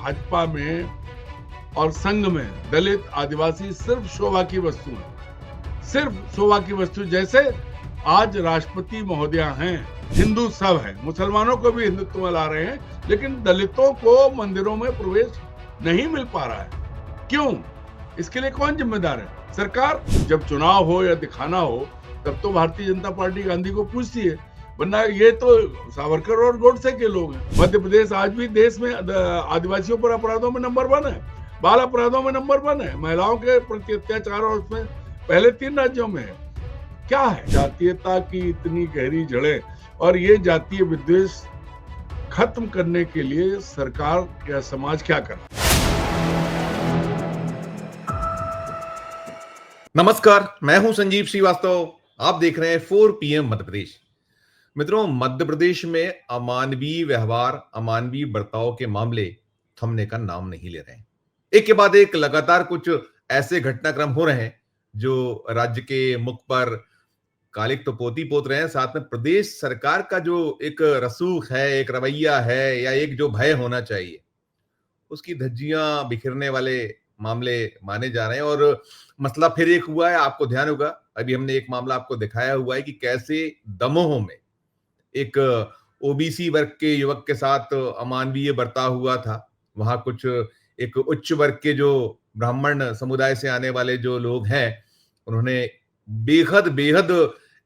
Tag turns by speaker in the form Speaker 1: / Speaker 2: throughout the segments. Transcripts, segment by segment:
Speaker 1: भाजपा में और संघ में दलित आदिवासी सिर्फ शोभा की वस्तु है, सिर्फ शोभा की वस्तु। जैसे आज राष्ट्रपति महोदया हैं, हिंदू सब है, मुसलमानों को भी हिंदुत्व में ला रहे हैं, लेकिन दलितों को मंदिरों में प्रवेश नहीं मिल पा रहा है। क्यों? इसके लिए कौन जिम्मेदार है? सरकार। जब चुनाव हो या दिखाना हो तब तो भारतीय जनता पार्टी गांधी को पूछती है, वरना ये तो सावरकर और गोडसे के लोग हैं। मध्य प्रदेश आज भी देश में आदिवासियों पर अपराधों में नंबर 1 है, बाल अपराधों में नंबर 1 है, महिलाओं के प्रति अत्याचार और उसमें पहले 3 राज्यों में है। क्या है? जातीयता की इतनी गहरी जड़ें, और ये जातीय विद्वेष खत्म करने के लिए सरकार या समाज क्या कर रहा है?
Speaker 2: नमस्कार, मैं हूं संजीव श्रीवास्तव। आप देख रहे हैं 4 PM मध्य प्रदेश। मित्रों, मध्य प्रदेश में अमानवीय व्यवहार, अमानवीय बर्ताव के मामले थमने का नाम नहीं ले रहे हैं। एक के बाद एक लगातार कुछ ऐसे घटनाक्रम हो रहे हैं जो राज्य के मुख पर कालिक तो पोती पोत रहे हैं, साथ में प्रदेश सरकार का जो एक रसूख है, एक रवैया है, या एक जो भय होना चाहिए, उसकी धज्जियां बिखरने वाले मामले माने जा रहे हैं। और मसला फिर एक हुआ है, आपको ध्यान होगा, अभी हमने एक मामला आपको दिखाया हुआ है कि कैसे दमोह में एक ओबीसी वर्ग के युवक के साथ अमानवीय बर्ताव हुआ था। वहां कुछ एक उच्च वर्ग के जो ब्राह्मण समुदाय से आने वाले जो लोग हैं, उन्होंने बेहद बेहद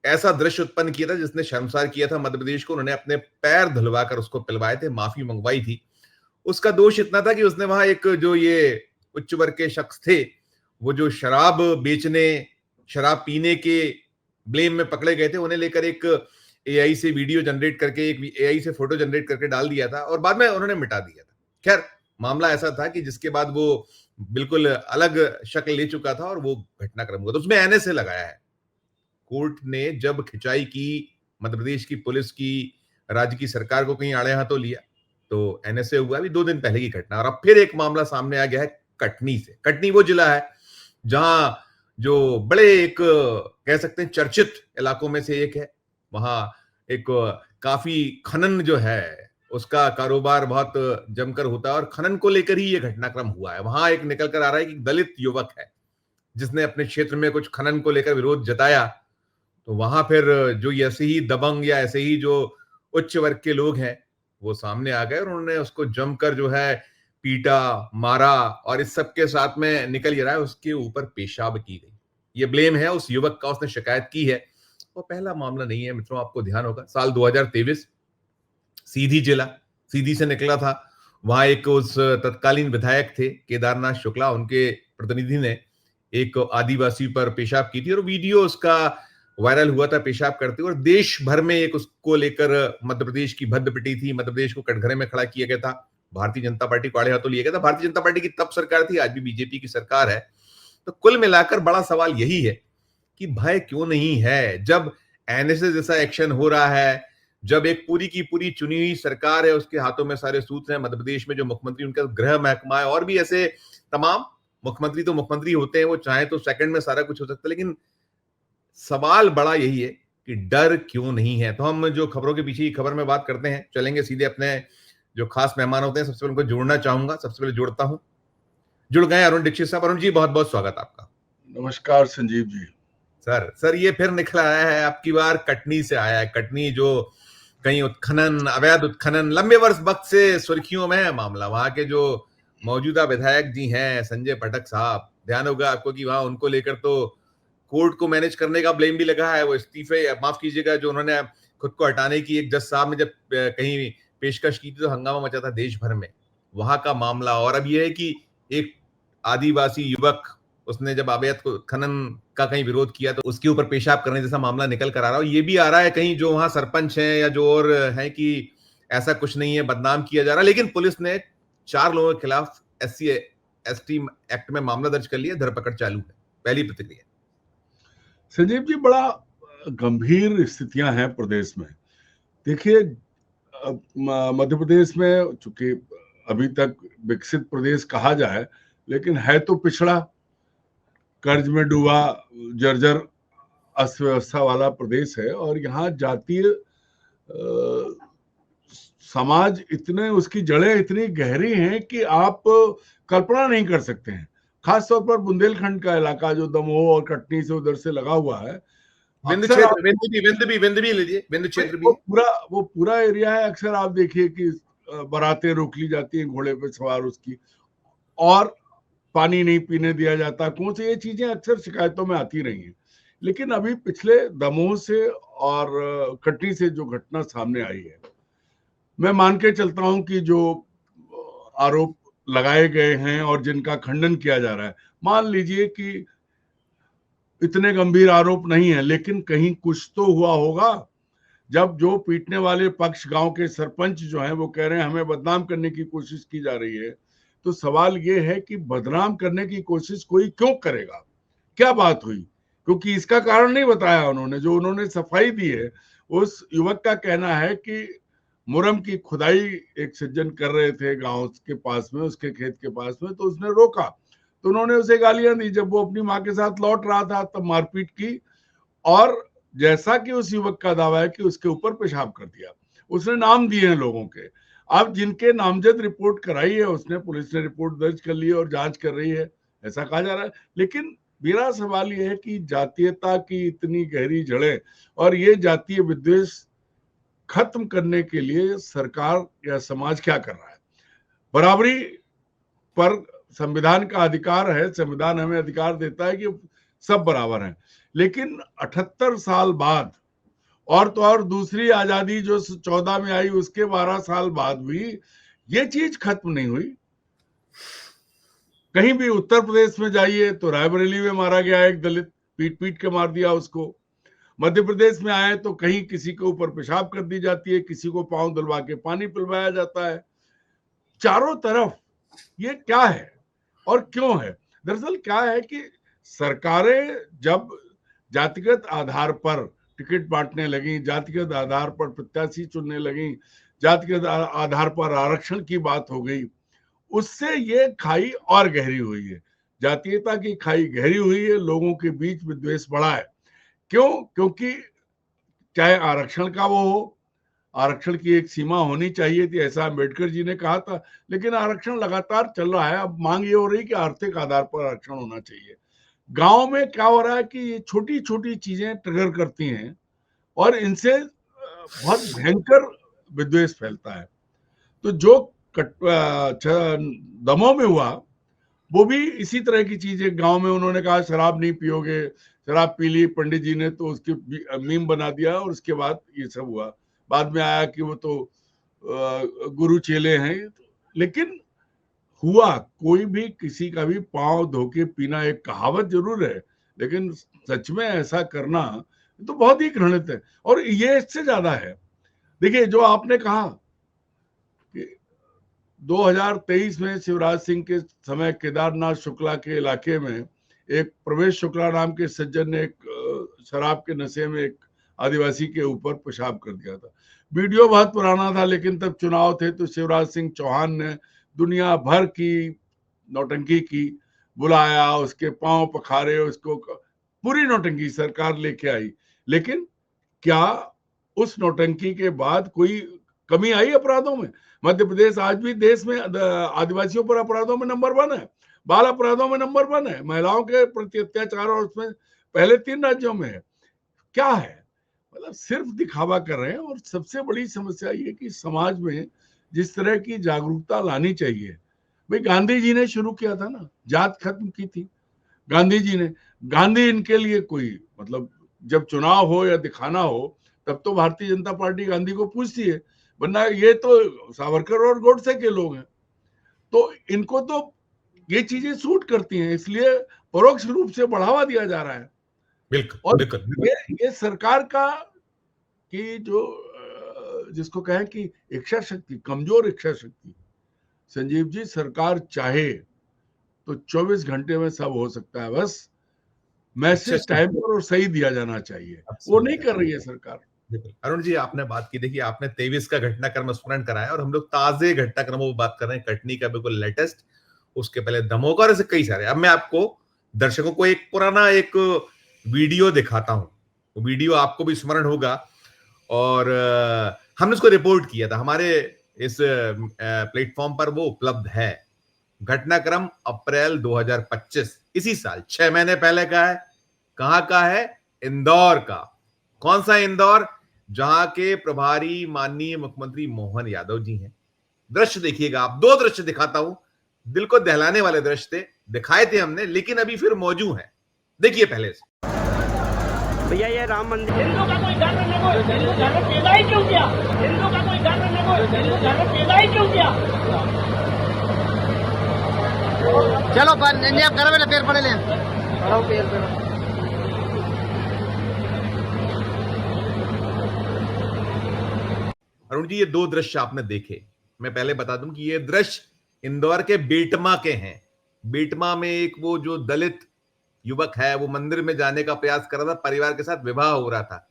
Speaker 2: ऐसा दृश्य उत्पन्न किया था जिसने शर्मसार किया था मध्य प्रदेश को। उन्होंने अपने पैर धुलवाकर उसको पिलवाए थे, माफी मंगवाई थी। उसका दोष इतना था कि उसने वहां एक जो ये उच्च वर्ग के शख्स थे, वो जो शराब बेचने, शराब पीने के ब्लेम में पकड़े गए थे, उन्हें लेकर एक एआई से वीडियो जनरेट करके, एक एआई से फोटो जनरेट करके डाल दिया था और बाद में उन्होंने मिटा दिया था। खैर, मामला ऐसा था कि जिसके बाद वो बिल्कुल अलग शक्ल ले चुका था और वो घटनाक्रम हुआ, तो उसमें एनएसए लगाया है। कोर्ट ने जब खिंचाई की मध्य प्रदेश की पुलिस की, राज्य की सरकार को कहीं आड़े हाथों लिया, तो एनएसए हुआ। अभी 2 दिन पहले की घटना, और अब फिर एक मामला सामने आ गया है कटनी से। कटनी वो जिला है जहां जो बड़े एक कह सकते हैं चर्चित इलाकों में से एक है। वहां एक काफी खनन जो है उसका कारोबार बहुत जमकर होता है, और खनन को लेकर ही ये घटनाक्रम हुआ है। वहां एक निकल कर आ रहा है कि दलित युवक है जिसने अपने क्षेत्र में कुछ खनन को लेकर विरोध जताया, तो वहां फिर जो ऐसे ही दबंग या ऐसे ही जो उच्च वर्ग के लोग हैं वो सामने आ गए और उन्होंने उसको जमकर जो है पीटा, मारा, और इस सब के साथ में निकल ये रहा है उसके ऊपर पेशाब की गई। ये ब्लेम है उस युवक का, उसने शिकायत की है। वो पहला मामला नहीं है मित्रों, आपको ध्यान होगा साल 2023 सीधी जिला, सीधी से निकला था। वहां एक उस तत्कालीन विधायक थे केदारनाथ शुक्ला, उनके प्रतिनिधि ने एक आदिवासी पर पेशाब की थी और वीडियो उसका वायरल हुआ था पेशाब करते हुए, और देश भर में एक उसको लेकर मध्य प्रदेश की भद्द पिटी थी। मध्य प्रदेश को कटघरे में खड़ा किया गया था, भारतीय जनता पार्टी को आड़े हाथों लिया गया था। भारतीय जनता पार्टी की तब सरकार थी, आज भी बीजेपी की सरकार है। तो कुल मिलाकर बड़ा सवाल यही है कि भय क्यों नहीं है जब एनएसए जैसा एक्शन हो रहा है, जब एक पूरी की पूरी चुनी हुई सरकार है, उसके हाथों में सारे सूत्र हैं। मध्य प्रदेश में जो मुख्यमंत्री, उनका गृह महकमा है, और भी ऐसे तमाम मुख्यमंत्री तो मुख्यमंत्री होते हैं, वो चाहे तो सेकंड में सारा कुछ हो सकता है। लेकिन सवाल बड़ा यही है कि डर क्यों नहीं है। तो हम जो खबरों के पीछे की खबर में बात करते हैं, चलेंगे सीधे अपने जो खास मेहमान होते हैं। सबसे पहले उनको जोड़ना चाहूंगा, सबसे पहले जोड़ता हूं, जुड़ गए अरुण दीक्षित साहब। अरुण जी, बहुत बहुत स्वागत आपका।
Speaker 1: नमस्कार संजीव जी।
Speaker 2: सर ये फिर निकल आया है, आपकी बार कटनी से आया है। कटनी जो कहीं उत्खनन, अवैध उत्खनन लंबे वर्ष वक्त से सुर्खियों में है मामला। वहां के जो मौजूदा विधायक जी हैं संजय पाठक साहब, ध्यान होगा आपको कि वहां उनको लेकर तो कोर्ट को मैनेज करने का ब्लेम भी लगा है। वो इस्तीफे, माफ कीजिएगा, जो उन्होंने खुद को हटाने की एक जज साहब ने जब कहीं पेशकश की थी तो हंगामा मचा था देश भर में, वहां का मामला। और अब यह है कि एक आदिवासी युवक, उसने जब अवैध खनन का कहीं विरोध किया तो उसके ऊपर पेशाब करने जैसा मामला निकल कर आ रहा है। ये भी आ रहा है कहीं जो वहां सरपंच हैं या जो और है कि ऐसा कुछ नहीं है, बदनाम किया जा रहा है। लेकिन पुलिस ने 4 लोगों के खिलाफ SC ST एक्ट में मामला दर्ज कर लिया, धरपकड़ चालू है। पहली प्रतिक्रिया
Speaker 1: संजीव जी, बड़ा गंभीर स्थितियां हैं प्रदेश में। देखिए, मध्य प्रदेश में चूंकि अभी तक विकसित प्रदेश कहा जाए, लेकिन है तो पिछड़ा, कर्ज में डूबा, जर्जर अर्थव्यवस्था वाला प्रदेश है। और यहाँ जातीय समाज इतने, उसकी जड़ें इतनी गहरी हैं कि आप कल्पना नहीं कर सकते हैं। खासतौर पर बुंदेलखंड का इलाका जो दमोह और कटनी से उधर से लगा हुआ है,
Speaker 2: विंध्य
Speaker 1: अक्सर आप
Speaker 2: क्षेत्र, विंध्य भी लीजिए, विंध्य क्षेत्र भी
Speaker 1: वो पूरा एरिया है। अक्सर आप देखिए कि बारातें रोक ली जाती हैं घोड़े पे सवार उसकी, और पानी नहीं पीने दिया जाता कुओं से। ये चीजें अक्सर शिकायतों में आती रही हैं। लेकिन अभी पिछले दमोह से और कटनी से जो घटना सामने आई है, मैं मान के चलता हूं कि जो आरोप लगाए गए हैं और जिनका खंडन किया जा रहा है, मान लीजिए कि इतने गंभीर आरोप नहीं है, लेकिन कहीं कुछ तो हुआ होगा। जब जो पीटने वाले पक्ष, गांव के सरपंच जो हैं, वो कह रहे हैं हमें बदनाम करने की कोशिश की जा रही है, तो सवाल ये है कि बदनाम करने की कोशिश कोई क्यों करेगा? क्या बात हुई? क्योंकि इसका कारण नहीं बताया उन्होंने। जो उन्होंने सफाई दी है, उस युवक का कहना है कि मुरम की खुदाई एक सज्जन कर रहे थे गांव के पास में, उसके खेत के पास में, तो उसने रोका, तो उन्होंने उसे गालियां दी। जब वो अपनी माँ के साथ लौट रहा था तब मारपीट की, और जैसा कि उस युवक का दावा है कि उसके ऊपर पेशाब कर दिया। उसने नाम दिए हैं लोगों के। अब जिनके नामजद रिपोर्ट कराई है उसने, पुलिस ने रिपोर्ट दर्ज कर ली है और जांच कर रही है, ऐसा कहा जा रहा है। लेकिन मेरा सवाल यह है कि जातीयता की इतनी गहरी जड़ें और ये जातीय विद्वेष खत्म करने के लिए सरकार या समाज क्या कर रहा है? बराबरी पर संविधान का अधिकार है, संविधान हमें अधिकार देता है कि सब बराबर हैं। लेकिन 78 साल बाद, और तो और दूसरी आजादी जो 14 में आई उसके 12 साल बाद हुई, ये चीज खत्म नहीं हुई। कहीं भी उत्तर प्रदेश में जाइए तो रायबरेली में मारा गया एक दलित, पीट पीट के मार दिया उसको। मध्य प्रदेश में आए तो कहीं किसी के ऊपर पेशाब कर दी जाती है, किसी को पांव धुलवा के पानी पिलवाया जाता है। चारों तरफ ये क्या है और क्यों है? दरअसल क्या है कि सरकारें जब जातिगत आधार पर टिकट बांटने लगी, जातिगत आधार पर प्रत्याशी चुनने लगी, जातिगत आधार पर आरक्षण की बात हो गई, उससे ये खाई और गहरी हुई है। जातीयता की खाई गहरी हुई है, लोगों के बीच विद्वेष बढ़ा है। क्यों? क्योंकि चाहे आरक्षण का वो हो, आरक्षण की एक सीमा होनी चाहिए थी, ऐसा अम्बेडकर जी ने कहा था, लेकिन आरक्षण लगातार चल रहा है। अब मांग ये हो रही कि आर्थिक आधार पर आरक्षण होना चाहिए। गांव में क्या हो रहा है कि ये छोटी छोटी चीजें ट्रिगर करती हैं और इनसे बहुत भयंकर विद्वेष फैलता है। तो जो दमोह में हुआ, वो भी इसी तरह की चीजें। गांव में उन्होंने कहा शराब नहीं पियोगे, शराब पी ली, पंडित जी ने तो उसकी मीम बना दिया और उसके बाद ये सब हुआ। बाद में आया कि वो तो गुरु चेले हैं। लेकिन हुआ, कोई भी किसी का भी पांव धो के पीना एक कहावत जरूर है, लेकिन सच में ऐसा करना तो बहुत ही घृणित है। और ये इससे ज्यादा है। देखिए, जो आपने कहा कि 2023 में शिवराज सिंह के समय केदारनाथ शुक्ला के इलाके में एक प्रवेश शुक्ला नाम के सज्जन ने एक शराब के नशे में एक आदिवासी के ऊपर पेशाब कर दिया था। वीडियो बहुत पुराना था, लेकिन तब चुनाव थे तो शिवराज सिंह चौहान ने दुनिया भर की नौटंकी की, बुलाया, उसके पांव पखारे, उसको पूरी नौटंकी सरकार लेके आई। लेकिन क्या उस नौटंकी के बाद कोई कमी आई अपराधों में? मध्य प्रदेश आज भी देश में आदिवासियों पर अपराधों में नंबर 1 है, बाल अपराधों में नंबर 1 है, महिलाओं के प्रति अत्याचार और उसमें पहले 3 राज्यों में है। क्या है? मतलब सिर्फ दिखावा कर रहे हैं। और सबसे बड़ी समस्या ये कि समाज में जिस तरह की जागरूकता लानी चाहिए, भाई गांधी जी ने शुरू किया था ना, जात खत्म की थी गांधी जी ने। गांधी इनके लिए कोई, मतलब जब चुनाव हो या दिखाना हो तब तो भारतीय जनता पार्टी गांधी को पूछती है, वरना ये तो सावरकर और गोडसे के लोग हैं। तो इनको तो ये चीजें सूट करती हैं, इसलिए परोक्ष रूप से बढ़ावा दिया जा रहा है।
Speaker 2: बिल्कुल
Speaker 1: और
Speaker 2: बिल्कुल
Speaker 1: ये सरकार का कि जो जिसको कहें कि इच्छा शक्ति, कमजोर इच्छा शक्ति। संजीव जी, सरकार चाहे तो 24 घंटे में सब हो सकता है, बस मैसेज टाइम पर और सही दिया जाना चाहिए। वो नहीं कर रही है सरकार।
Speaker 2: अरुण जी, आपने बात की, देखिए आपने 23 का घटनाक्रम स्मरण कराया और हम लोग ताजे घटनाक्रमों की बात कर रहे हैं, कटनी का बिल्कुल लेटेस्ट, उसके पहले दमोह का और ऐसे कई सारे। अब मैं आपको दर्शकों को एक पुराना एक वीडियो दिखाता हूं, वीडियो आपको भी स्मरण होगा। और हमने उसको रिपोर्ट किया था, हमारे इस प्लेटफॉर्म पर वो उपलब्ध है। घटनाक्रम अप्रैल 2025, इसी साल 6 महीने पहले का है। कहां का है? इंदौर का। कौन सा इंदौर? जहां के प्रभारी माननीय मुख्यमंत्री मोहन यादव जी हैं। दृश्य देखिएगा आप, 2 दृश्य दिखाता हूं, दिल को दहलाने वाले दृश्य थे, दिखाए थे हमने, लेकिन अभी फिर मौजूद है। देखिए पहले से।
Speaker 3: भैया ये राम मंदिर
Speaker 4: हिंदू का कोई धर्म नहीं हो, हिंदू धर्म पैदा ही क्यों किया? हिंदू का कोई धर्म नहीं हो, हिंदू धर्म पैदा ही क्यों किया?
Speaker 3: चलो कर मेरे पैर पड़े ले पैर पे
Speaker 2: अरुण जी, ये 2 दृश्य आपने देखे। मैं पहले बता दूं कि ये दृश्य इंदौर के बेटमा के हैं। बेटमा में एक वो जो दलित युवक है, वो मंदिर में जाने का प्रयास कर रहा था, परिवार के साथ विवाह हो रहा था,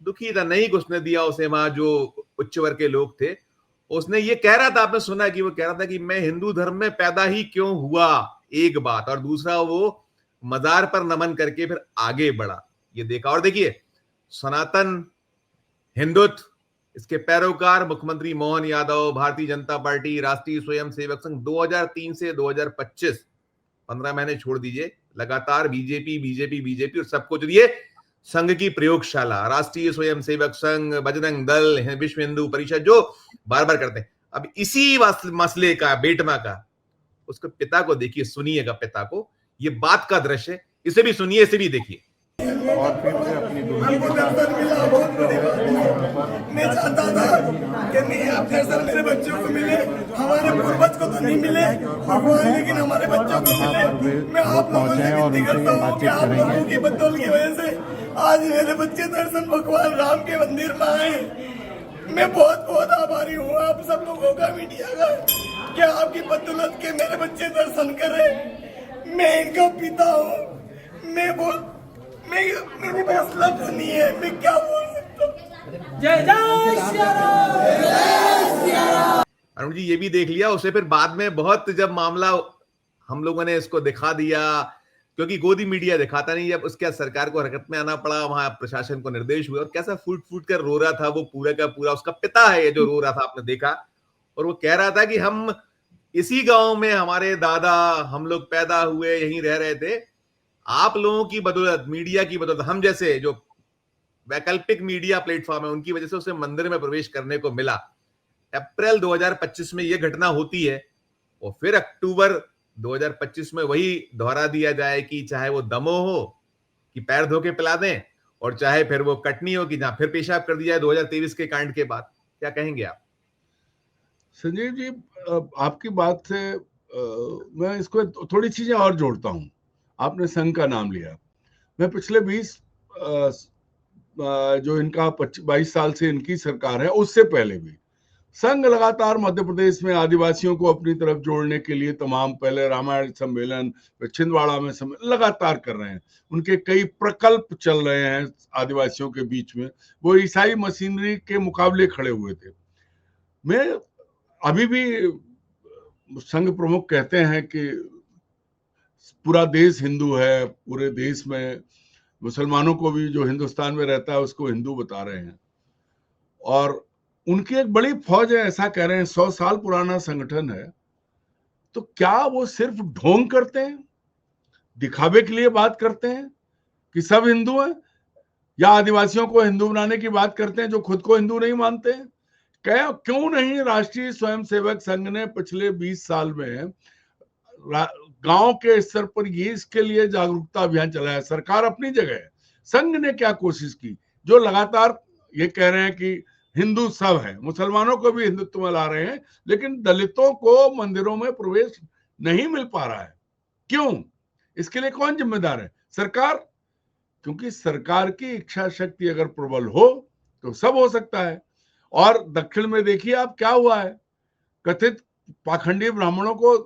Speaker 2: दुखी था, नहीं घुसने दिया उसे वहां जो उच्च वर्ग के लोग थे। उसने ये कह रहा था, आपने सुना कि वो कह रहा था कि मैं हिंदू धर्म में पैदा ही क्यों हुआ, एक बात, और दूसरा वो मजार पर नमन करके फिर आगे बढ़ा। ये देखा। और देखिए, सनातन हिंदुत्व, इसके पैरोकार मुख्यमंत्री मोहन यादव, भारतीय जनता पार्टी, राष्ट्रीय स्वयंसेवक संघ 2003 से 2025, 15 महीने छोड़ दीजिए, लगातार बीजेपी बीजेपी बीजेपी और सबको चलिए संघ की प्रयोगशाला, राष्ट्रीय स्वयंसेवक संघ, बजरंग दल, विश्व हिंदू परिषद जो बार बार करते हैं। अब इसी मसले का, बेटमा का, उसके पिता को देखिए, सुनिएगा पिता को, ये बात का दृश्य, इसे भी सुनिए, इसे भी देखिए।
Speaker 5: और फिर से अपनी हमको दर्शन मिला, बहुत बड़ी बात है। मैं चाहता था कि नहीं, आप दर्शन मेरे बच्चों को मिले, हमारे पूर्वज को तो नहीं मिले भगवान, लेकिन हमारे बच्चों को मिले। मैं आप लोगों से विनती करता हूँ कि आप लोगों की बदौलत की वजह से आज मेरे बच्चे दर्शन भगवान राम के मंदिर में आए। मैं बहुत बहुत आभारी हूँ आप सब लोगों का, मीडिया का, कि आपकी बदौलत के मेरे बच्चे दर्शन करें। मैं इनका पिता हूँ। मेरे पास लफ्ज नहीं है, मैं क्या बोल सकता हूँ।
Speaker 4: जय जय श्री राम।
Speaker 2: अरुण जी, ये भी देख लिया। उसे फिर बाद में बहुत, जब मामला हम लोगों ने इसको दिखा दिया, क्योंकि गोदी मीडिया दिखाता नहीं, जब उसके सरकार को हरकत में आना पड़ा, वहां प्रशासन को निर्देश हुए, और कैसा फूट फूट कर रो रहा था वो पूरा का पूरा, उसका पिता है ये जो रो रहा था, आपने देखा। और वो कह रहा था कि हम इसी गांव में, हमारे दादा, हम लोग पैदा हुए, यहीं रह रहे थे, आप लोगों की बदौलत, मीडिया की बदौलत, हम जैसे जो वैकल्पिक मीडिया प्लेटफॉर्म है, उनकी वजह से उसे मंदिर में प्रवेश करने को मिला। अप्रैल 2025 में यह घटना होती है, और फिर अक्टूबर 2025 में वही दोहरा दिया जाए कि चाहे वो दमोह हो कि पैर धो के पिला दें, और चाहे फिर वो कटनी हो कि जहां फिर पेशाब कर दिया है 2023 के कांड के बाद। क्या कहेंगे आप?
Speaker 1: संजीव जी, आपकी बात से मैं इसको थोड़ी चीजें और जोड़ता हूं। आपने संघ का नाम लिया। मैं पिछले 20 जो इनका 22 साल से इनकी सरकार है, उससे पहले भी संघ लगातार मध्य प्रदेश में आदिवासियों को अपनी तरफ जोड़ने के लिए तमाम, पहले रामायण सम्मेलन, फिर छिंदवाड़ा में सम्मेलन लगातार कर रहे हैं। उनके कई प्रकल्प चल रहे हैं आदिवासियों के बीच में। वो ईसाई मशीनरी के मुकाबले खड़े हुए थे। मैं अभी भी, संघ प्रमुख कहते हैं कि पूरा देश हिंदू है, पूरे देश में मुसलमानों को भी, जो हिंदुस्तान में रहता है उसको हिंदू बता रहे हैं, और उनकी एक बड़ी फौज है, ऐसा कह रहे हैं। 100 साल पुराना संगठन है। तो क्या वो सिर्फ ढोंग करते हैं, दिखावे के लिए बात करते हैं कि सब हिंदू हैं, या आदिवासियों को हिंदू बनाने की बात करते हैं जो खुद को हिंदू नहीं मानते हैं? क्यों नहीं राष्ट्रीय स्वयंसेवक संघ ने पिछले 20 साल में गांव के स्तर पर ये इसके लिए जागरूकता अभियान चलाया? सरकार अपनी जगह है, संघ ने क्या कोशिश की? जो लगातार ये कह रहे हैं कि हिंदू सब है, मुसलमानों को भी हिंदुत्व में ला रहे हैं, लेकिन दलितों को मंदिरों में प्रवेश नहीं मिल पा रहा है। क्यों? इसके लिए कौन जिम्मेदार है? सरकार। क्योंकि सरकार की इच्छा शक्ति अगर प्रबल हो तो सब हो सकता है। और दक्षिण में देखिए आप क्या हुआ है। कथित पाखंडी ब्राह्मणों को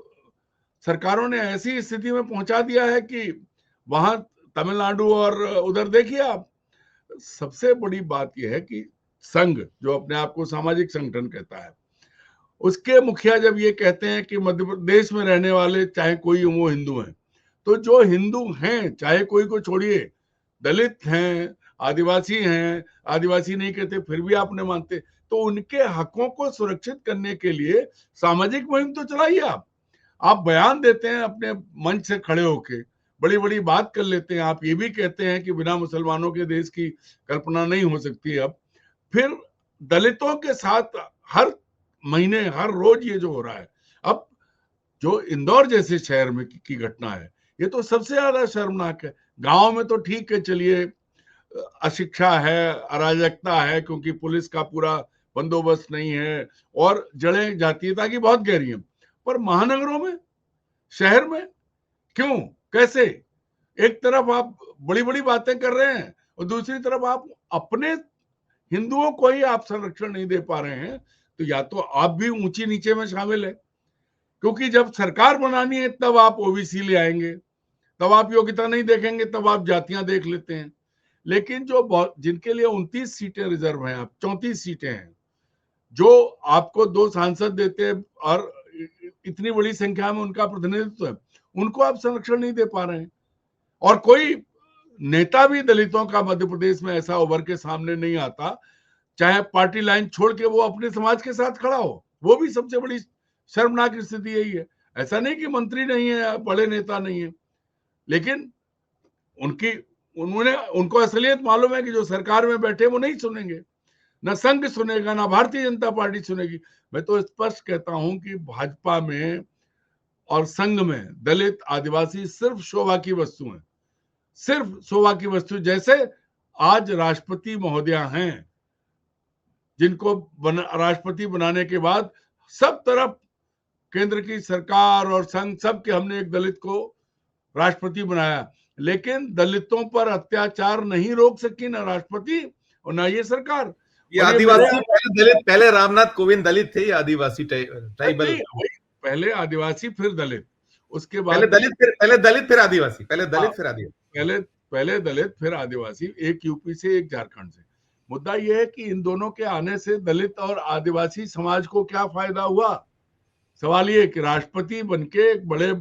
Speaker 1: सरकारों ने ऐसी स्थिति में पहुंचा दिया है कि वहां तमिलनाडु और उधर देखिए आप। सबसे बड़ी बात यह है कि संघ, जो अपने आप को सामाजिक संगठन कहता है, उसके मुखिया जब ये कहते हैं कि मध्य प्रदेश में रहने वाले चाहे कोई वो हिंदू हैं, तो जो हिंदू हैं, चाहे कोई को छोड़िए, दलित हैं, आदिवासी हैं, आदिवासी नहीं कहते फिर भी आप नहीं मानते, तो उनके हकों को सुरक्षित करने के लिए सामाजिक मुहिम तो चलाइए। आप बयान देते हैं अपने मंच से खड़े होके, बड़ी बड़ी बात कर लेते हैं, आप ये भी कहते हैं कि बिना मुसलमानों के देश की कल्पना नहीं हो सकती। अब फिर दलितों के साथ हर महीने हर रोज ये जो हो रहा है, अब जो इंदौर जैसे शहर में की घटना है, ये तो सबसे ज्यादा शर्मनाक है। गांव में तो ठीक है, चलिए अशिक्षा है, अराजकता है, क्योंकि पुलिस का पूरा बंदोबस्त नहीं है और जड़ें जातीयता की बहुत गहरी हैं, पर महानगरों में, शहर में क्यों, कैसे? एक तरफ आप बड़ी बड़ी बातें कर रहे हैं और दूसरी तरफ आप अपने हिंदुओं को ही आप संरक्षण नहीं दे पा रहे हैं, तो या तो आप भी ऊंची नीचे में शामिल है, क्योंकि जब सरकार बनानी है तब आप ओबीसी ले आएंगे, तब आप योग्यता नहीं देखेंगे, तब आप जातियां देख लेते हैं। लेकिन जो जिनके लिए 29 सीटें रिजर्व हैं, आप 34 सीटें हैं, जो आपको 2 सांसद देते हैं और इतनी बड़ी संख्या में उनका प्रतिनिधित्व है, उनको आप संरक्षण नहीं दे पा रहे हैं। और कोई नेता भी दलितों का मध्य प्रदेश में ऐसा उभर के सामने नहीं आता, चाहे पार्टी लाइन छोड़ के वो अपने समाज के साथ खड़ा हो। वो भी सबसे बड़ी शर्मनाक स्थिति यही है। ऐसा नहीं कि मंत्री नहीं है, बड़े नेता नहीं है, लेकिन उनको असलियत मालूम है कि जो सरकार में बैठे वो नहीं सुनेंगे, न संघ सुनेगा, ना भारतीय जनता पार्टी सुनेगी। मैं तो स्पष्ट कहता हूं कि भाजपा में और संघ में दलित आदिवासी सिर्फ शोभा की वस्तु हैं, सिर्फ शोभा की वस्तु। जैसे आज राष्ट्रपति महोदया हैं, जिनको राष्ट्रपति बनाने के बाद सब तरफ केंद्र की सरकार और संघ सब के हमने एक दलित को राष्ट्रपति बनाया, लेकिन दलितों पर अत्याचार नहीं रोक सकी ना राष्ट्रपति और ना ये सरकार।
Speaker 2: ये आदिवासी पहले रामनाथ कोविंद दलित थे, ये आदिवासी ट्राइबल,
Speaker 1: पहले आदिवासी फिर दलित, उसके बाद
Speaker 2: पहले दलित फिर आदिवासी, पहले दलित फिर आदिवासी, एक यूपी से एक झारखंड से। मुद्दा यह है कि इन दोनों के आने से दलित और आदिवासी समाज को क्या फायदा हुआ? सवाल ये कि राष्ट्रपति बनके एक बड़े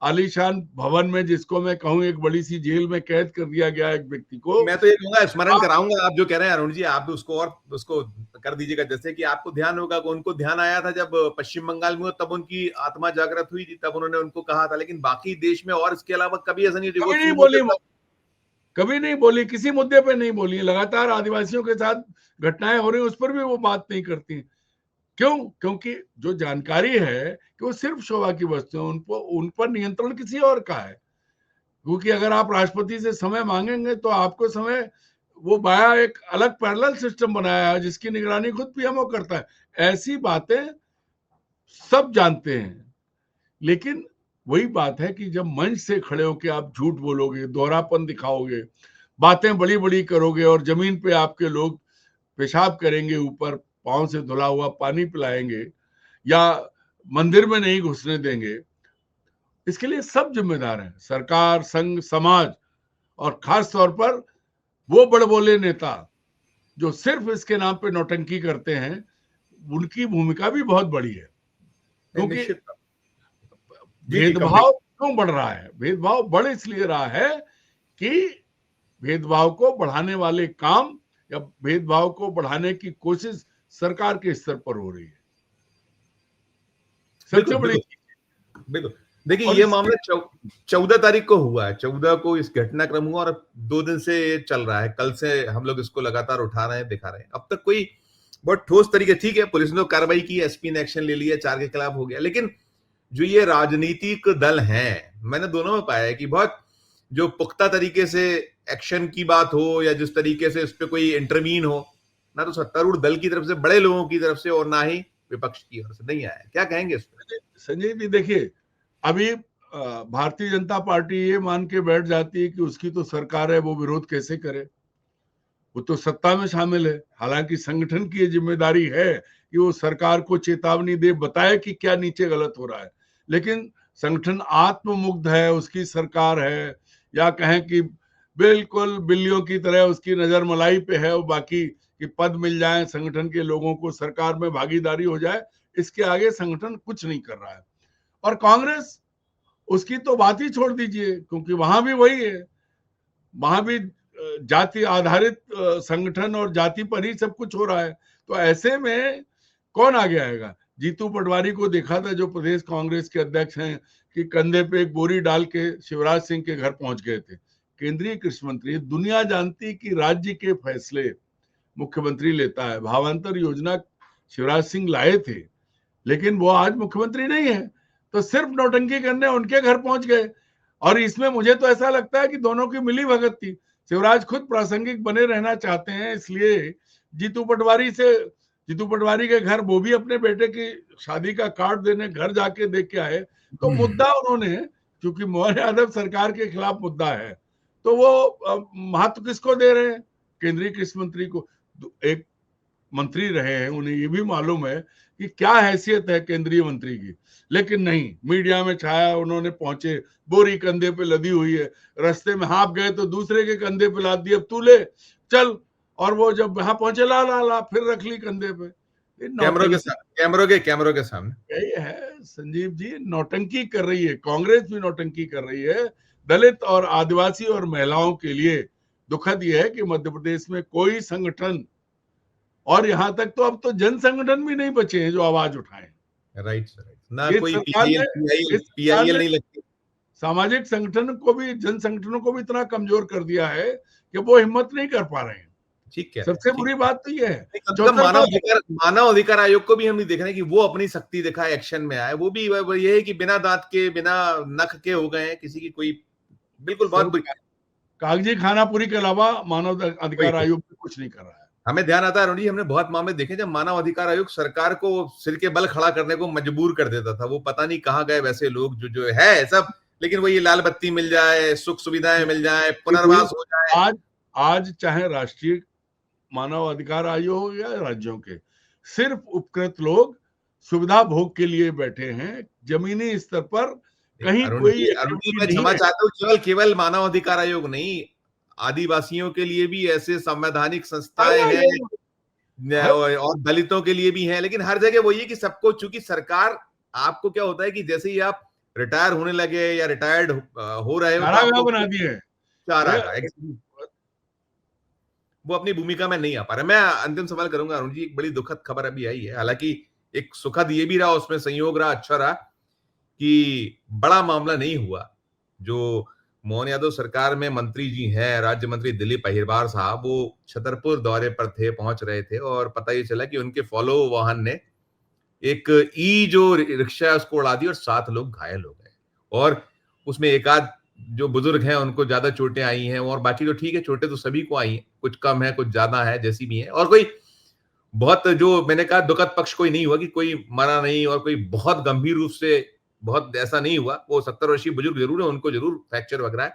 Speaker 2: आलीशान भवन में, जिसको मैं कहूं एक बड़ी सी जेल में कैद कर दिया गया एक व्यक्ति को। मैं तो ये कहूंगा, स्मरण कराऊंगा, आप जो कह रहे हैं अरुण जी, आप उसको कर दीजिएगा। जैसे कि आपको ध्यान होगा कि उनको ध्यान आया था जब पश्चिम बंगाल में, तब उनकी आत्मा जागृत हुई थी, तब उन्होंने उनको कहा था, लेकिन बाकी देश में और इसके अलावा कभी ऐसा नहीं,
Speaker 1: कभी नहीं बोली, किसी मुद्दे पे नहीं बोली। लगातार आदिवासियों के साथ घटनाएं हो रही, उस पर भी वो बात नहीं करती। क्यों? क्योंकि जो जानकारी है कि वो सिर्फ शोभा की वस्तु है, उन पर नियंत्रण किसी और का है। क्योंकि अगर आप राष्ट्रपति से समय मांगेंगे तो आपको समय, वो बाया एक अलग पैरेलल सिस्टम बनाया है जिसकी निगरानी खुद पीएमओ करता है। ऐसी बातें सब जानते हैं, लेकिन वही बात है कि जब मंच से खड़े होकर आप झूठ बोलोगे, दोहरापन दिखाओगे, बातें बड़ी बड़ी करोगे और जमीन पे आपके लोग पेशाब करेंगे, ऊपर पांव से धुला हुआ पानी पिलाएंगे या मंदिर में नहीं घुसने देंगे, इसके लिए सब जिम्मेदार हैं, सरकार, संघ, समाज, और खास तौर पर वो बड़बोले नेता जो सिर्फ इसके नाम पे नौटंकी करते हैं, उनकी भूमिका भी बहुत बड़ी है। क्योंकि भेदभाव क्यों बढ़ रहा है? भेदभाव बढ़ इसलिए रहा है कि भेदभाव को बढ़ाने वाले काम या भेदभाव को बढ़ाने की कोशिश सरकार के स्तर पर हो रही है। सबसे बड़ी
Speaker 2: बिल्कुल। देखिए, ये मामला 14 तारीख को हुआ है, 14 को इस घटनाक्रम हुआ और 2 दिन से चल रहा है। कल से हम लोग इसको लगातार उठा रहे हैं, दिखा रहे हैं। अब तक कोई बहुत ठोस तरीके, ठीक है पुलिस ने तो कार्रवाई की, एसपी ने एक्शन ले लिया, 4 के खिलाफ हो गया, लेकिन जो ये राजनीतिक दल हैं, मैंने दोनों में पाया है कि बहुत जो पुख्ता तरीके से एक्शन की बात हो या जिस तरीके से इस पे कोई इंटरवीन हो, ना तो सत्तारूढ़ दल की तरफ से, बड़े लोगों की तरफ से, और ना ही विपक्ष की ओर से नहीं आया। क्या कहेंगे इस पर?
Speaker 1: संजय जी, देखिए, अभी भारतीय जनता पार्टी ये मान के बैठ जाती है कि उसकी तो सरकार है, वो विरोध कैसे करे, वो तो सत्ता में शामिल है। हालांकि संगठन की ये जिम्मेदारी है कि वो सरकार को चेतावनी दे, बताए कि क्या नीचे गलत हो रहा है, लेकिन संगठन आत्ममुग्ध है, उसकी सरकार है, या कहें कि बिल्कुल बिल्लियों की तरह उसकी नजर मलाई पे है, और बाकी कि पद मिल जाए संगठन के लोगों को, सरकार में भागीदारी हो जाए, इसके आगे संगठन कुछ नहीं कर रहा है। और कांग्रेस, उसकी तो बात ही छोड़ दीजिए, क्योंकि वहां भी वही है, वहां भी जाति आधारित संगठन और जाति पर ही सब कुछ हो रहा है। तो ऐसे में कौन आगे आएगा? जीतू पटवारी को देखा था, जो प्रदेश कांग्रेस के अध्यक्ष हैं, कि कंधे पे एक बोरी डाल के शिवराज सिंह के घर पहुंच गए थे। केंद्रीय कृषि मंत्री, दुनिया जानती कि राज्य के फैसले मुख्यमंत्री लेता है। भावांतर योजना शिवराज सिंह लाए थे, लेकिन वो आज मुख्यमंत्री नहीं है, तो सिर्फ नौटंकी करने उनके घर पहुंच गए। और इसमें मुझे तो ऐसा लगता है कि दोनों की मिली भगत थी। शिवराज खुद प्रासंगिक बने रहना चाहते हैं, इसलिए जीतू पटवारी के घर वो भी अपने बेटे की शादी का कार्ड देने घर जाके देख के आए। तो मुद्दा उन्होंने, क्योंकि मोहन यादव सरकार के खिलाफ मुद्दा है, तो वो महत्व किसको दे रहे हैं? केंद्रीय कृषि मंत्री को। एक मंत्री रहे हैं, उन्हें ये भी मालूम है कि क्या हैसियत है केंद्रीय मंत्री की, लेकिन नहीं, मीडिया में छाया, उन्होंने पहुंचे, बोरी कंधे पे लदी हुई है, रास्ते में हाँप गए तो दूसरे के कंधे पे लाद दी, अब तू ले चल, और वो जब यहाँ पहुंचे ला ला ला फिर रख ली कंधे पे।
Speaker 2: कैमरों के सामने
Speaker 1: यही है संजीव जी, नौटंकी कर रही है कांग्रेस, भी नौटंकी कर रही है। दलित और आदिवासी और महिलाओं के लिए दुखद यह है कि मध्य प्रदेश में कोई संगठन, और यहाँ तक तो अब तो जन संगठन भी नहीं बचे हैं जो आवाज उठाएं।
Speaker 2: राइट ना, कोई पीआईएल नहीं लगती।
Speaker 1: सामाजिक संगठन को भी, जन संगठनों को भी इतना कमजोर कर दिया है कि वो हिम्मत नहीं कर पा रहे हैं।
Speaker 2: ठीक है,
Speaker 1: सबसे बुरी बात तो ये है।
Speaker 2: मानव अधिकार आयोग को भी हम नहीं देख रहे कि वो अपनी शक्ति दिखाए, एक्शन में आए। वो भी ये है कि बिना दांत के, बिना नख के हो गए हैं, किसी की कोई बिल्कुल बहुत
Speaker 1: कागजी खानापुरी के अलावा मानव अधिकार आयोग कुछ नहीं कर रहा है।
Speaker 2: हमें ध्यान आता है अरुण जी, हमने बहुत मामले देखे जब मानव अधिकार आयोग सरकार को सिर के बल खड़ा करने को मजबूर कर देता था। वो पता नहीं कहाँ गए वैसे लोग जो है सब, लेकिन वो ये लाल बत्ती मिल जाए, सुख सुविधाएं मिल जाए, पुनर्वास हो जाए।
Speaker 1: आज चाहे राष्ट्रीय मानव अधिकार आयोग हो या राज्यों के, सिर्फ उपकृत लोग सुविधा भोग के लिए बैठे हैं। जमीनी स्तर पर कहीं कोई,
Speaker 2: मैं क्षमा चाहता हूँ, केवल मानव अधिकार आयोग नहीं, आदिवासियों के लिए भी ऐसे संवैधानिक संस्थाएं हैं और दलितों के लिए भी हैं। लेकिन हर जगह वही है कि सबको, चूंकि सरकार, आपको क्या होता है कि जैसे ही आप रिटायर होने लगे या रिटायर्ड हो रहे हो,
Speaker 1: बना दिए,
Speaker 2: वो अपनी भूमिका में नहीं आ पा रहा। मैं अंतिम सवाल करूंगा अरुण जी, एक बड़ी दुखद खबर अभी आई है, हालांकि एक सुखद ये भी रहा, उसमें संयोग रहा, अच्छा रहा कि बड़ा मामला नहीं हुआ। जो मोहन यादव सरकार में मंत्री जी हैं, राज्य मंत्री दिलीप अहिरवार साहब, वो छतरपुर दौरे पर थे, पहुंच रहे थे, और पता ये चला कि उनके फॉलो वाहन ने एक जो रिक्शा है उसको उड़ा दी और 7 लोग घायल हो गए। और उसमें एक आध जो बुजुर्ग हैं उनको ज्यादा चोटें आई हैं, और बाकी तो ठीक है, चोटें तो सभी को आई हैं, कुछ कम है कुछ ज्यादा है, जैसी भी है। और कोई बहुत, जो मैंने कहा, दुखद पक्ष कोई नहीं हुआ कि कोई मरा नहीं, और कोई बहुत गंभीर रूप से बहुत ऐसा नहीं हुआ। वो 70 वर्षीय बुजुर्ग जरूर है, उनको जरूर फ्रैक्चर वगैरह है।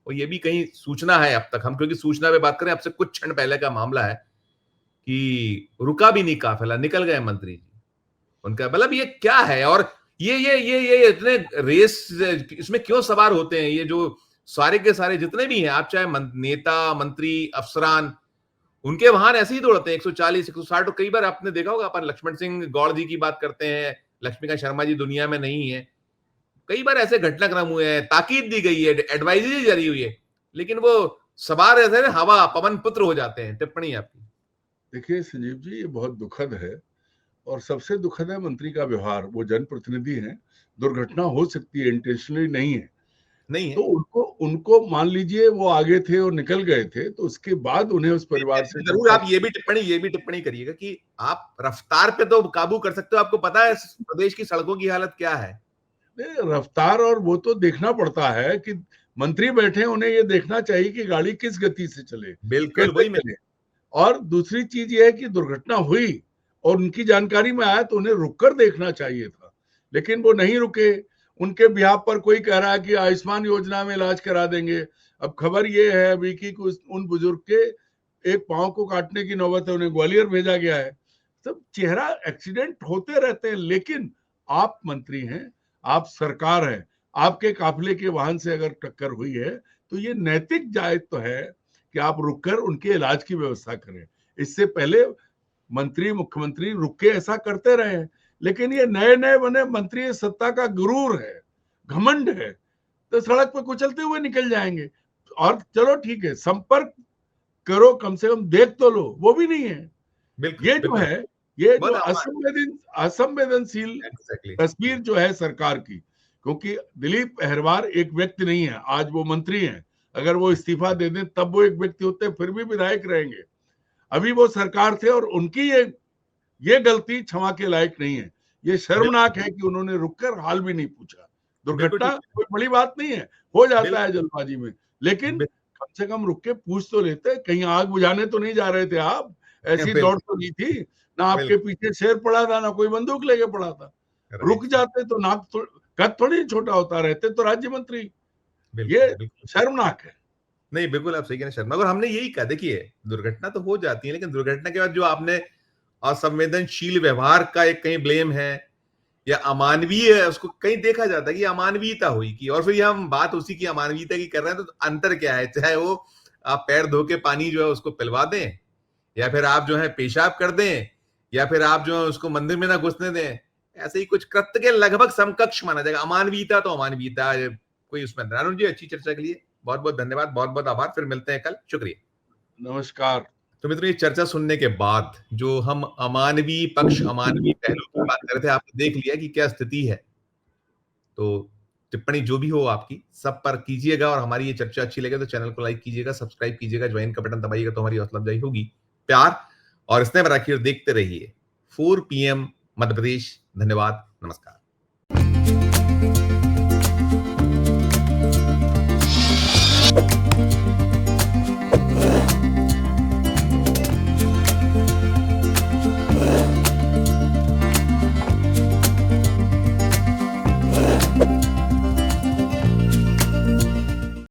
Speaker 2: और ये भी कहीं सूचना है अब तक, हम क्योंकि सूचना पे बात करें, आपसे कुछ क्षण पहले का मामला है कि रुका भी नहीं काफिला, निकल गए मंत्री जी। उनका मतलब ये क्या है? और ये इतने रेस इसमें क्यों सवार होते हैं? ये जो सारे के सारे जितने भी हैं, आप चाहे नेता, मंत्री, अफसरान, उनके वाहन ऐसे ही दौड़ते हैं 140, 160। कई बार आपने देखा होगा, अपन लक्ष्मण सिंह गौड़ जी की बात करते हैं, लक्ष्मीकांत शर्मा जी दुनिया में नहीं है, कई बार ऐसे घटनाक्रम हुए हैं, ताकीद दी गई है, एडवाइजरी जारी हुई है, लेकिन वो सवार ऐसे हवा पवन पुत्र हो जाते हैं। टिप्पणी आपकी।
Speaker 1: देखिए संजीव जी, ये बहुत दुखद है, और सबसे दुखद है मंत्री का व्यवहार। वो जनप्रतिनिधि हैं, दुर्घटना हो सकती है, इंटेंशनली नहीं है, तो उनको मान लीजिए वो आगे थे और निकल गए थे, तो उसके बाद उन्हें उस परिवार से
Speaker 2: जरूर आप ये भी टिप्पणी करिएगा कि आप रफ्तार पे तो काबू कर सकते हो। आपको पता है प्रदेश की सड़कों की हालत क्या है?
Speaker 1: रफ्तार, और वो तो देखना पड़ता है कि मंत्री बैठे, उन्हें ये देखना चाहिए कि गाड़ी किस गति से चले,
Speaker 2: बिल्कुल वही मिले।
Speaker 1: और दूसरी चीज ये है कि दुर्घटना हुई और उनकी जानकारी में आया तो उन्हें रुककर देखना चाहिए था, लेकिन वो नहीं रुके। उनके बिहाफ पर कोई कह रहा है कि आयुष्मान योजना में इलाज करा देंगे। अब खबर ये है अभी कि उन बुजुर्ग के एक पांव को काटने की नौबत है, उन्हें ग्वालियर भेजा गया है। सब चेहरा एक्सीडेंट होते रहते हैं, लेकिन आप मंत्री हैं, आप सरकार है, आपके काफिले के वाहन से अगर टक्कर हुई है तो ये नैतिक दायित्व है कि आप रुककर उनके इलाज की व्यवस्था करें। इससे पहले मंत्री, मुख्यमंत्री रुक के ऐसा करते रहे हैं, लेकिन ये नए नए बने मंत्री सत्ता का गुरूर है, घमंड है, तो सड़क पर कुचलते हुए निकल जाएंगे। और चलो ठीक है, संपर्क करो, कम से कम देख तो लो, वो भी नहीं है।
Speaker 2: बिल्कुल
Speaker 1: ये जो
Speaker 2: बिल्कुल,
Speaker 1: है, ये जो
Speaker 2: बहुत
Speaker 1: असंवेदनशील
Speaker 2: एग्जैक्टली
Speaker 1: तस्वीर जो है सरकार की, क्योंकि दिलीप अहरवार एक व्यक्ति नहीं है, आज वो मंत्री हैं। अगर वो इस्तीफा दे दें तब वो एक व्यक्ति होते, फिर भी विधायक रहेंगे। अभी वो सरकार थे और उनकी ये गलती क्षमा के लायक नहीं है। ये शर्मनाक है कि उन्होंने रुककर हाल भी नहीं पूछा। दुर्घटना कोई बड़ी बात नहीं है, हो जाता है जल्दबाजी में, लेकिन कम से कम रुक के पूछ तो लेते। कहीं आग बुझाने तो नहीं जा रहे थे आप, ऐसी दौड़ तो नहीं थी ना, आपके पीछे शेर पड़ा था ना कोई बंदूक लेके पड़ा था। रुक जाते तो नाक कद थोड़ी छोटा होता, रहते तो राज्य मंत्री। ये शर्मनाक है।
Speaker 2: नहीं, बिल्कुल आप सही कह रहे हैं शर्मा, और हमने यही कहा, देखिए दुर्घटना तो हो जाती है, लेकिन दुर्घटना के बाद जो आपने असंवेदनशील व्यवहार का एक कहीं ब्लेम है या अमानवीय है, उसको कहीं देखा जाता है कि अमानवीयता हुई की, और फिर हम बात उसी की अमानवीयता की कर रहे हैं, तो अंतर क्या है? चाहे वो आप पैर धो के पानी जो है उसको पिलवा दें, या फिर आप जो है पेशाब कर दें, या फिर आप जो है उसको मंदिर में ना घुसने दें, ऐसे ही कुछ कृत्य के लगभग समकक्ष माना जाएगा। अमानवीयता तो अमानवीयता, कोई उसमें अंतर। अरुण जी, अच्छी चर्चा के लिए बहुत बहुत धन्यवाद, बहुत बहुत आभार, फिर मिलते हैं कल, शुक्रिया,
Speaker 1: नमस्कार।
Speaker 2: तो मित्रों, ये चर्चा सुनने के बाद जो हम अमानवीय पक्ष, अमानवीय पहलू की बात कर रहे थे, आपने देख लिया कि क्या स्थिति है। तो टिप्पणी जो भी हो आपकी सब पर कीजिएगा, और हमारी ये चर्चा अच्छी लगे तो चैनल को लाइक कीजिएगा, सब्सक्राइब कीजिएगा, ज्वाइन का बटन दबाइएगा तो हमारी हौसला अफजाई होगी। प्यार और स्नेह रखिए और देखते रहिए 4 PM मध्य प्रदेश। धन्यवाद, नमस्कार।